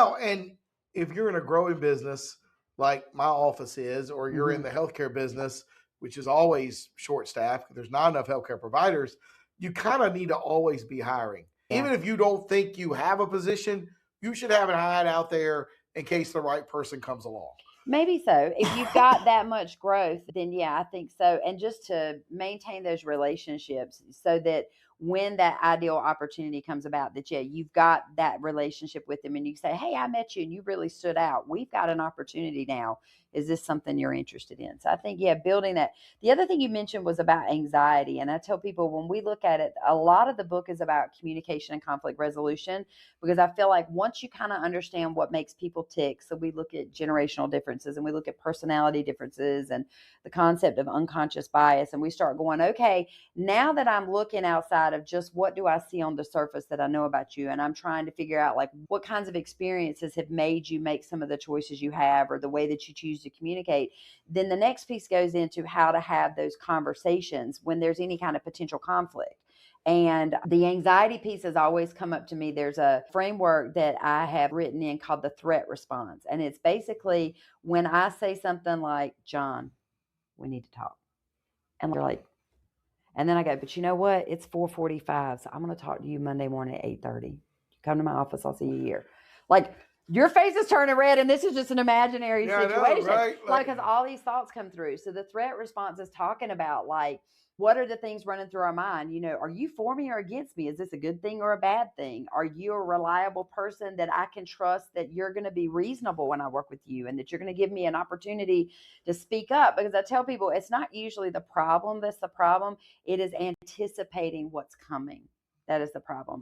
Well, and if you're in a growing business like my office is, or you're in Mhm. the healthcare business, which is always short staffed because there's not enough healthcare providers, you kind of need to always be hiring. Yeah. Even if you don't think you have a position, you should have an eye out there in case the right person comes along. Maybe so. If you've got that much growth, then yeah, I think so. And just to maintain those relationships so that when that ideal opportunity comes about, that yeah, you've got that relationship with them and you say, hey, I met you and you really stood out. We've got an opportunity now. Is this something you're interested in? So I think, yeah, building that. The other thing you mentioned was about anxiety. And I tell people when we look at it, a lot of the book is about communication and conflict resolution, because I feel like once you kind of understand what makes people tick, so we look at generational differences and we look at personality differences and the concept of unconscious bias, and we start going, okay, now that I'm looking outside of just what do I see on the surface that I know about you, and I'm trying to figure out like what kinds of experiences have made you make some of the choices you have or the way that you choose to communicate, then the next piece goes into how to have those conversations when there's any kind of potential conflict. And the anxiety piece has always come up to me. There's a framework that I have written in called the threat response. And it's basically when I say something like, John, we need to talk. And they're like, and then I go, but you know what? It's 4:45. So I'm going to talk to you Monday morning at 8:30. Come to my office. I'll see you here. Like, your face is turning red, and this is just an imaginary situation. Right? Like, because all these thoughts come through. So the threat response is talking about, like, what are the things running through our mind? Are you for me or against me? Is this a good thing or a bad thing? Are you a reliable person that I can trust that you're going to be reasonable when I work with you and that you're going to give me an opportunity to speak up? Because I tell people it's not usually the problem that's the problem. It is anticipating what's coming. That is the problem.